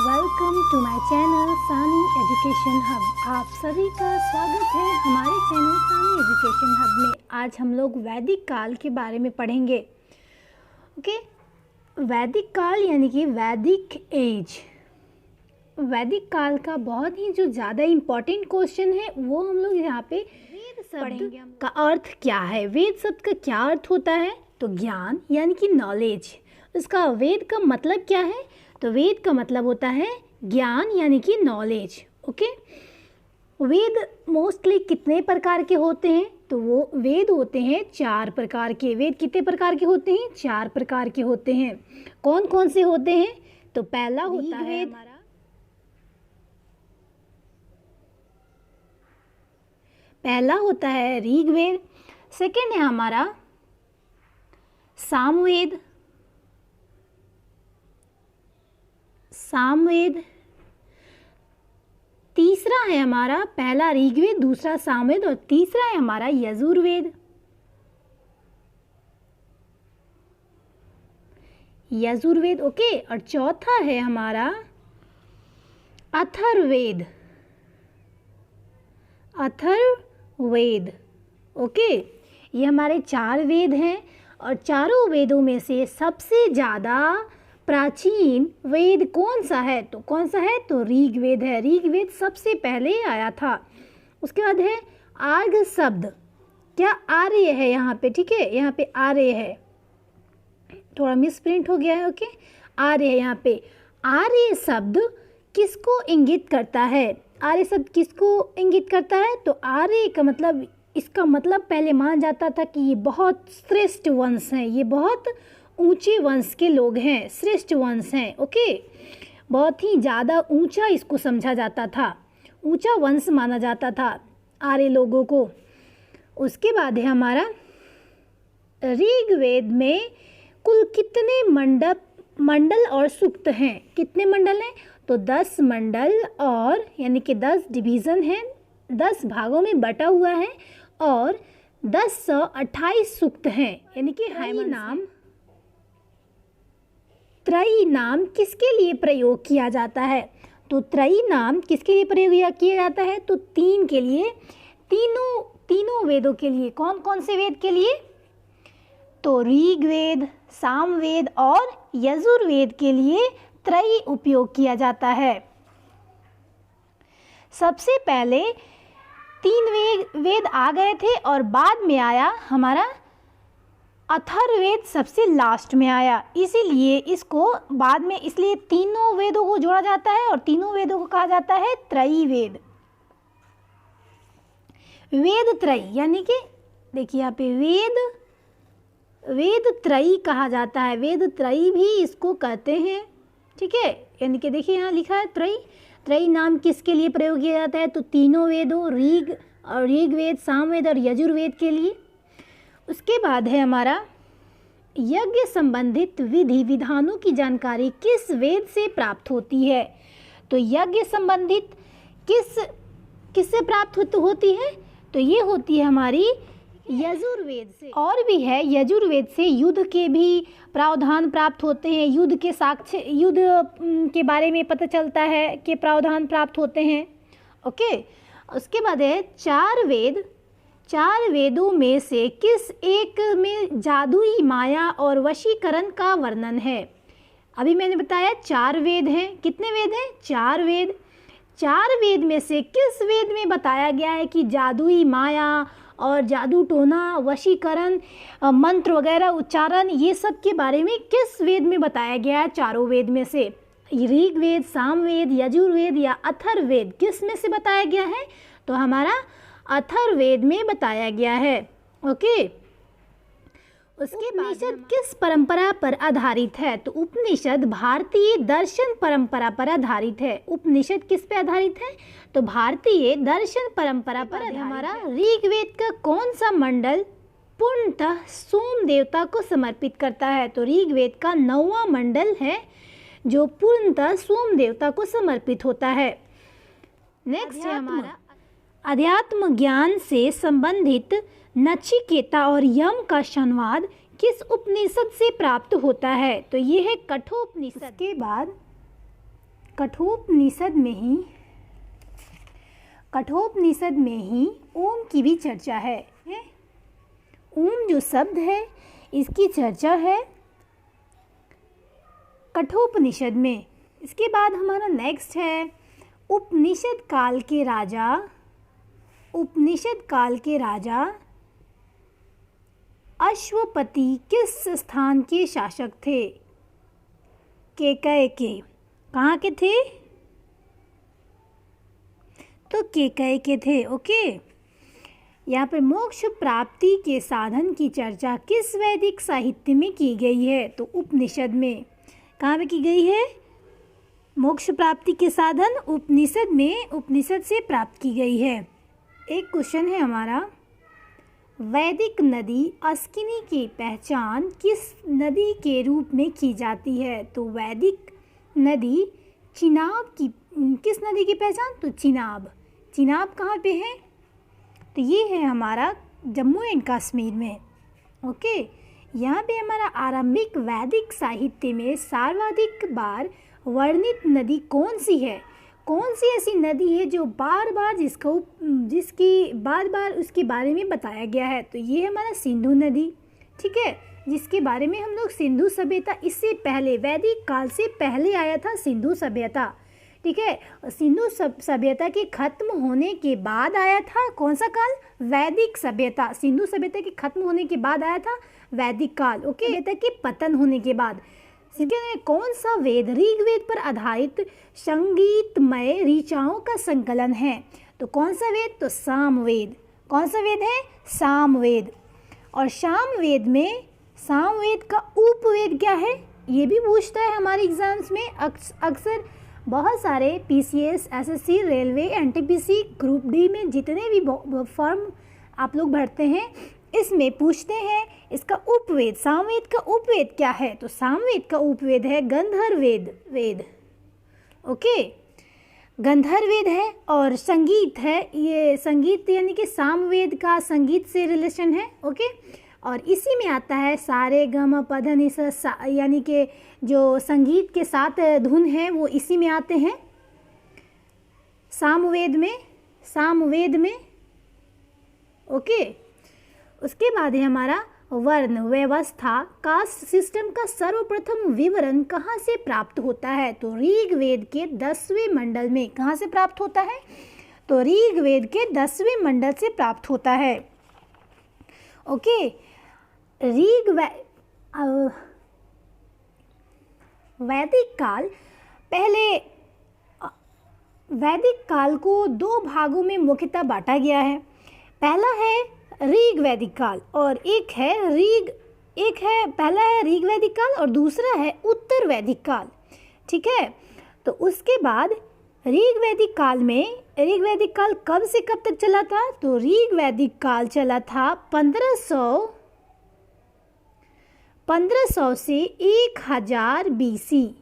Welcome to my channel सानी education hub. आप सभी का स्वागत है हमारे चैनल सानी एजुकेशन हब में। आज हम लोग वैदिक काल के बारे में पढ़ेंगे। ओके, वैदिक काल यानी कि वैदिक एज। वैदिक काल का बहुत ही जो ज़्यादा इम्पॉर्टेंट क्वेश्चन है वो हम लोग यहाँ पे वेद शब्द का अर्थ क्या है। वेद शब्द का क्या अर्थ होता है? तो ज्ञान यानी कि नॉलेज। उसका वेद का मतलब क्या है? तो वेद का मतलब होता है ज्ञान यानी कि नॉलेज। ओके, वेद मोस्टली कितने प्रकार के होते हैं? तो वो वेद होते हैं 4 प्रकार के। वेद कितने प्रकार के होते हैं? 4 प्रकार के होते हैं। कौन कौन से होते हैं? तो पहला होता है हमारा ऋग्वेद। सेकंड है हमारा सामवेद। तीसरा है हमारा पहला ऋग्वेद, दूसरा सामवेद और तीसरा है हमारा यजुर्वेद। ओके, और चौथा है हमारा अथर्ववेद। ओके, ये हमारे 4 वेद हैं और चारों वेदों में से सबसे ज़्यादा प्राचीन वेद कौन सा है? तो कौन सा है? तो ऋग्वेद है। ऋग्वेद सबसे पहले आया था। उसके बाद है आर्य शब्द। क्या आर्य है यहाँ पे? ठीक है, यहाँ पे आर्य है, थोड़ा मिसप्रिंट हो गया है। ओके, आर्य है यहाँ पे। आर्य शब्द किसको इंगित करता है? आर्य शब्द किसको इंगित करता है? तो आर्य का मतलब, इसका मतलब पहले माना जाता था कि ये बहुत श्रेष्ठ वंश हैं, ये बहुत ऊंचे वंश के लोग हैं, श्रेष्ठ वंश हैं। ओके, बहुत ही ज़्यादा ऊंचा इसको समझा जाता था, ऊंचा वंश माना जाता था आर्य लोगों को। उसके बाद है हमारा ऋग्वेद में कुल कितने मंडल और सूक्त हैं? कितने मंडल हैं? तो 10 मंडल और यानी कि 10 डिवीज़न हैं, 10 भागों में बटा हुआ है और 1028 सूक्त हैं। यानी कि त्रयी नाम किसके लिए प्रयोग किया जाता है? तो त्रयी नाम किसके लिए प्रयोग किया जाता है? तो 3 के लिए, तीनों वेदों के लिए। कौन कौन से वेद के लिए? तो ऋग्वेद, सामवेद और यजुर्वेद के लिए त्रयी उपयोग किया जाता है। सबसे पहले 3 वेद आ गए थे और बाद में आया हमारा अथर्ववेद, सबसे लास्ट में आया। इसीलिए इसको बाद में, इसलिए तीनों वेदों को जोड़ा जाता है और तीनों वेदों को कहा जाता है त्रयी वेद। वेद त्रयी यानी कि देखिए यहाँ पे वेद त्रयी कहा जाता है। वेद त्रयी भी इसको कहते हैं। ठीक है, यानी कि देखिए यहाँ लिखा है त्रयी नाम किसके लिए प्रयोग किया जाता है? तो तीनों वेदों, ऋग्वेद, सामवेद और यजुर्वेद के लिए। उसके बाद है हमारा यज्ञ संबंधित विधि विधानों की जानकारी किस वेद से प्राप्त होती है? तो यज्ञ संबंधित किससे प्राप्त होती है? तो ये होती है हमारी यजुर्वेद से। और भी है, यजुर्वेद से युद्ध के भी प्रावधान प्राप्त होते हैं। युद्ध के बारे में पता चलता है कि प्रावधान प्राप्त होते हैं। ओके, उसके बाद है 4 वेदों में से किस एक में जादुई माया और वशीकरण का वर्णन है? अभी मैंने बताया 4 वेद हैं। कितने वेद हैं? 4 वेद। 4 वेद में से किस वेद में बताया गया है कि जादुई माया और जादू टोना, वशीकरण, मंत्र वगैरह, उच्चारण, ये सब के बारे में किस वेद में बताया गया है? चारों वेद में से ऋग्वेद, सामवेद, यजुर्वेद या अथर्ववेद, किस में से बताया गया है? तो हमारा अथर्ववेद में बताया गया है। ओके, उसके उपनिषद किस परंपरा पर आधारित है? तो उपनिषद भारतीय दर्शन परंपरा पर आधारित है। उपनिषद किस पे आधारित है? तो भारतीय दर्शन परंपरा पर आधारित है। हमारा ऋग्वेद का कौन सा मंडल पूर्णतः सोम देवता को समर्पित करता है? तो ऋग्वेद का 9वां मंडल है जो पूर्णतः सोम देवता को समर्पित होता है। नेक्स्ट है हमारा अध्यात्म ज्ञान से संबंधित नचिकेता और यम का संवाद किस उपनिषद से प्राप्त होता है? तो ये है कठोपनिषद। के बाद कठोपनिषद में ही ओम की भी चर्चा है। ओम जो शब्द है इसकी चर्चा है कठोपनिषद में। इसके बाद हमारा नेक्स्ट है उपनिषद काल के राजा अश्वपति किस स्थान के शासक थे? केकय के। कहाँ के थे? तो केकय के थे। ओके, यहाँ पर मोक्ष प्राप्ति के साधन की चर्चा किस वैदिक साहित्य में की गई है? तो उपनिषद में। कहाँ पे की गई है? मोक्ष प्राप्ति के साधन उपनिषद में, उपनिषद से प्राप्त की गई है। एक क्वेश्चन है हमारा, वैदिक नदी अस्किनी की पहचान किस नदी के रूप में की जाती है? तो वैदिक नदी चिनाब की, किस नदी की पहचान? तो चिनाब। चिनाब कहाँ पे है? तो ये है हमारा जम्मू एंड कश्मीर में। ओके, यहाँ पे हमारा आरंभिक वैदिक साहित्य में सर्वाधिक बार वर्णित नदी कौन सी है? कौन सी ऐसी नदी है जो बार बार जिसकी बार बार उसके बारे में बताया गया है? तो ये हमारा सिंधु नदी, ठीक है, जिसके बारे में हम लोग सिंधु सभ्यता, इससे पहले वैदिक काल से पहले आया था सिंधु सभ्यता, ठीक है। सिंधु सभ्यता के खत्म होने के बाद आया था कौन सा काल? वैदिक सभ्यता। सिंधु सभ्यता के खत्म होने के बाद आया था वैदिक काल। ओके, सभ्यता के पतन होने के बाद। कौन सा वेद ऋग्वेद पर आधारित संगीतमय ऋचाओं का संकलन है? तो कौन सा वेद? तो सामवेद। कौन सा वेद है? सामवेद। और सामवेद का उपवेद क्या है? ये भी पूछता है हमारे एग्जाम्स में अक्सर। बहुत सारे PCS, SSC, railway, NTPC, group D में जितने भी फॉर्म आप लोग भरते हैं इसमें पूछते हैं इसका उपवेद, सामवेद का उपवेद क्या है? तो सामवेद का उपवेद है गंधर्ववेद। ओके, गंधर्ववेद है। और संगीत है, ये संगीत यानी कि सामवेद का संगीत से रिलेशन है। ओके, और इसी में आता है सारे गम पध नि सा, यानी कि जो संगीत के साथ धुन है वो इसी में आते हैं सामवेद में। ओके, उसके बाद है हमारा वर्ण व्यवस्था, कास्ट सिस्टम का सर्वप्रथम विवरण कहाँ से प्राप्त होता है? तो ऋग्वेद के 10वें मंडल में। कहाँ से प्राप्त होता है? तो ऋग्वेद के 10वें मंडल से प्राप्त होता है। ओके, वैदिक काल को दो भागों में मुख्यतः बांटा गया है। पहला है ऋग वैदिक काल और पहला है ऋग वैदिक काल और दूसरा है उत्तर वैदिक काल, ठीक है। तो उसके बाद ऋग वैदिक काल कब से कब तक चला था? तो ऋग वैदिक काल चला था 1500 से 1000 BC,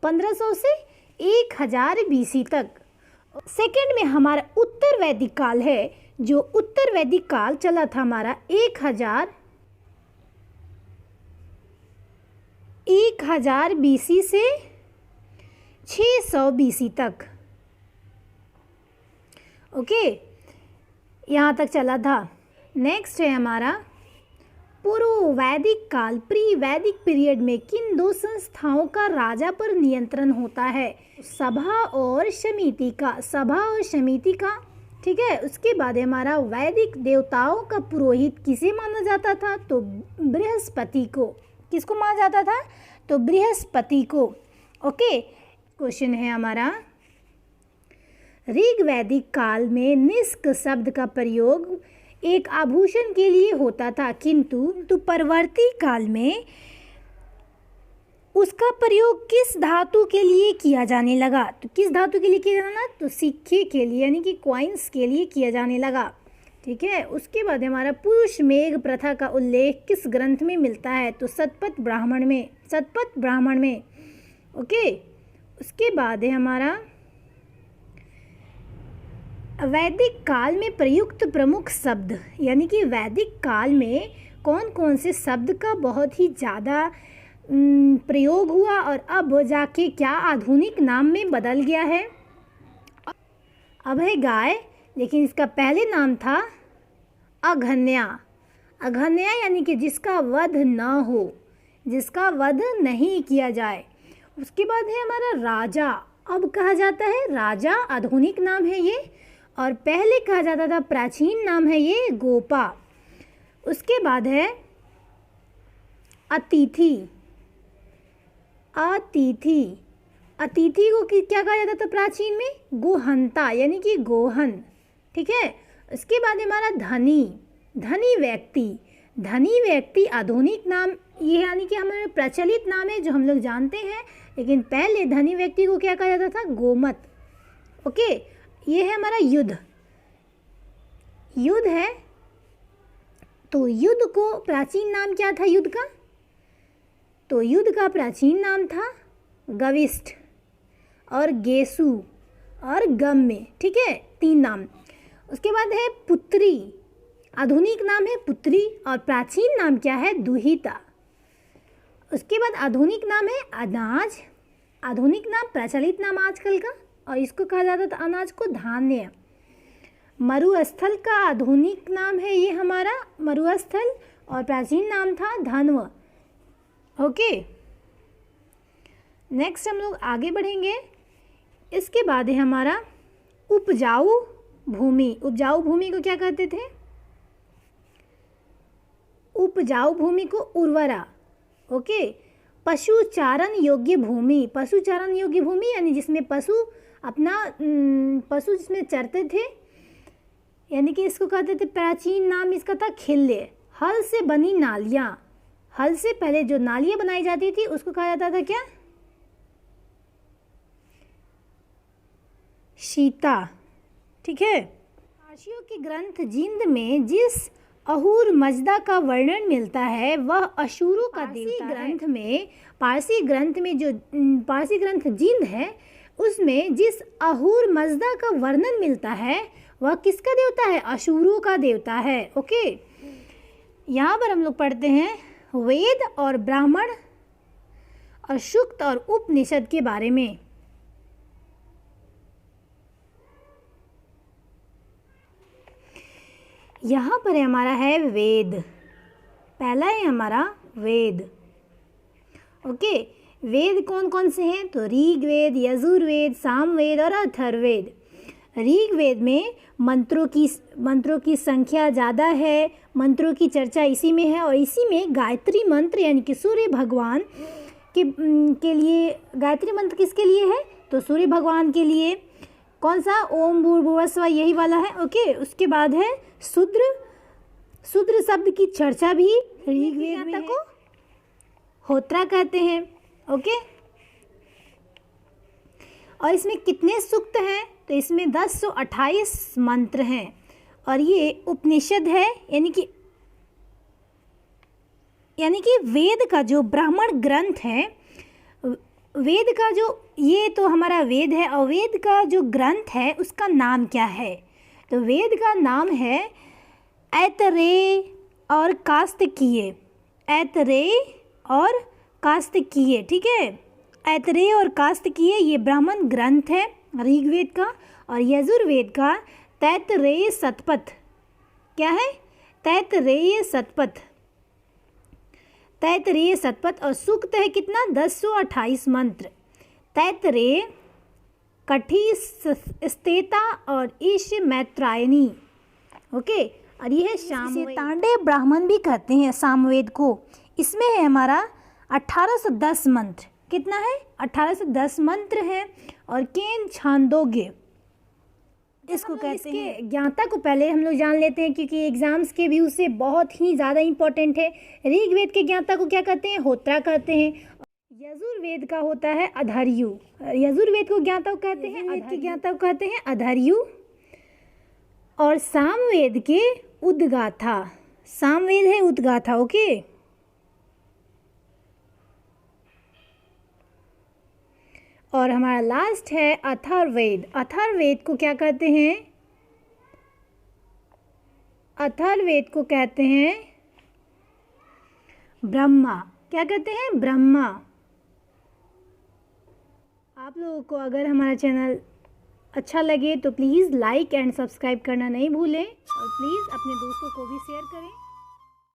1500 से 1000 BC तक। सेकंड में हमारा उत्तर वैदिक काल है, जो उत्तर वैदिक काल चला था हमारा 1000 BC से 600 BC तक। ओके, यहाँ तक चला था। नेक्स्ट है हमारा पूर्व वैदिक काल, प्री वैदिक पीरियड में किन दो संस्थाओं का राजा पर नियंत्रण होता है? सभा और समिति का, ठीक है। उसके बाद हमारा वैदिक देवताओं का पुरोहित किसे माना जाता था? तो बृहस्पति को। किसको माना जाता था? तो बृहस्पति को। ओके, क्वेश्चन है हमारा, ऋग वैदिक काल में निष्क शब्द का प्रयोग एक आभूषण के लिए होता था, किंतु परवर्ती काल में उसका प्रयोग किस धातु के लिए किया जाने लगा? तो किस धातु के लिए किया जाना? तो सिक्के के लिए, यानी कि कॉइन्स के लिए किया जाने लगा, ठीक है। उसके बाद हमारा पुरुष मेघ प्रथा का उल्लेख किस ग्रंथ में मिलता है? तो शतपथ ब्राह्मण में। ओके, उसके बाद है हमारा वैदिक काल में प्रयुक्त प्रमुख शब्द, यानी कि वैदिक काल में कौन कौन से शब्द का बहुत ही ज़्यादा प्रयोग हुआ और अब जाके क्या आधुनिक नाम में बदल गया है। अब है गाय, लेकिन इसका पहले नाम था अघन्या। अघन्या यानी कि जिसका वध न हो, जिसका वध नहीं किया जाए। उसके बाद है हमारा राजा, अब कहा जाता है राजा, आधुनिक नाम है ये, और पहले कहा जाता था, प्राचीन नाम है ये गोपा। उसके बाद है अतिथि। अतिथि, अतिथि को क्या कहा जाता था प्राचीन में? गोहंता यानी कि गोहन, ठीक है। उसके बाद हमारा धनी। धनी व्यक्ति, धनी व्यक्ति आधुनिक नाम ये यानी कि हमारे प्रचलित नाम है जो हम लोग जानते हैं, लेकिन पहले धनी व्यक्ति को क्या कहा जाता था? गोमत। ओके, ये है हमारा युद्ध। युद्ध है, तो युद्ध को प्राचीन नाम क्या था युद्ध का? तो युद्ध का प्राचीन नाम था गविष्ठ और गेसु और गम्य, ठीक है, 3 नाम। उसके बाद है पुत्री, आधुनिक नाम है पुत्री और प्राचीन नाम क्या है? दुहिता। उसके बाद आधुनिक नाम है अनाज, आधुनिक नाम प्रचलित नाम आजकल का, और इसको कहा जाता था अनाज को धान्य। मरुस्थल का आधुनिक नाम है ये हमारा मरुस्थल और प्राचीन नाम था धन्व। ओके, नेक्स्ट हम लोग आगे बढ़ेंगे। इसके बाद है हमारा उपजाऊ भूमि। उपजाऊ भूमि को क्या कहते थे? उपजाऊ भूमि को उर्वरा। ओके, पशुचारण योग्य भूमि। पशुचारण योग्य भूमि यानी जिसमें पशु जिसमें चरते थे, यानी कि इसको कहते थे, प्राचीन नाम इसका था खिल्य। हल से बनी नालियाँ, हल से पहले जो नालियाँ बनाई जाती थी उसको कहा जाता था क्या? शीता, ठीक है। पारसियों के ग्रंथ जिंद में जिस अहूर मजदा का वर्णन मिलता है वह अशूरों का देवता है। ग्रंथ में, पारसी ग्रंथ में जो पारसी ग्रंथ जिंद है उसमें जिस अहूर मजदा का वर्णन मिलता है वह किसका देवता है? अशूरों का देवता है। ओके, यहाँ पर हम लोग पढ़ते हैं वेद और ब्राह्मण और सूक्त और उपनिषद के बारे में। यहाँ पर हमारा है वेद, पहला है हमारा वेद। ओके, वेद कौन कौन से हैं? तो ऋग्वेद, यजुर्वेद, सामवेद और अथर्ववेद। ऋग्वेद में मंत्रों की संख्या ज़्यादा है, मंत्रों की चर्चा इसी में है, और इसी में गायत्री मंत्र यानी कि सूर्य भगवान के लिए। गायत्री मंत्र किसके लिए है? तो सूर्य भगवान के लिए। कौन सा? ओम भूर्भुवः स्वः, यही वाला है। ओके, उसके बाद है शूद्र शब्द की चर्चा भी ऋग्वेद में को होत्रा कहते हैं। ओके, और इसमें कितने सूक्त हैं? तो इसमें 1028 मंत्र हैं, और ये उपनिषद है, यानी कि वेद का जो ब्राह्मण ग्रंथ है, वेद का जो, ये तो हमारा वेद है, और वेद का जो ग्रंथ है उसका नाम क्या है? तो वेद का नाम है ऐतरेय और कास्तिकीय। ऐतरेय और कास्तिकीय, ठीक है। ऐतरेय और कास्तिकीय ये ब्राह्मण ग्रंथ है ऋग्वेद का, और यजुर्वेद का तैतरेय शतपथ। क्या है? तैतरेय शतपथ। तैतरेय शतपथ, और सूक्त है कितना? 1028 मंत्र। तैतरेय, कठी, स्तेता और ईश मैत्रायणी। ओके, और ये है सामवेद। तांडव ब्राह्मण भी कहते हैं सामवेद को। इसमें है हमारा 1810 मंत्र। कितना है? 1810 मंत्र है, और केन छांदोग्य इसको कहते हैं। ज्ञाता को पहले हम लोग जान लेते हैं, क्योंकि एग्जाम्स के व्यू से बहुत ही ज़्यादा इंपॉर्टेंट है। ऋग्वेद के ज्ञाता को क्या कहते हैं? होत्रा कहते हैं। यजुर्वेद का होता है अधर्यु। यजुर्वेद को ज्ञाता को कहते हैं, वेद के ज्ञाता को कहते हैं अधर्यु। और सामवेद के उद्गाथा। सामवेद है उद्गाथा। ओके, और हमारा लास्ट है अथर्ववेद। अथर्ववेद को क्या कहते हैं? अथर्ववेद को कहते हैं ब्रह्मा। क्या कहते हैं? ब्रह्मा। आप लोगों को अगर हमारा चैनल अच्छा लगे तो प्लीज़ लाइक एंड सब्सक्राइब करना नहीं भूलें और प्लीज़ अपने दोस्तों को भी शेयर करें।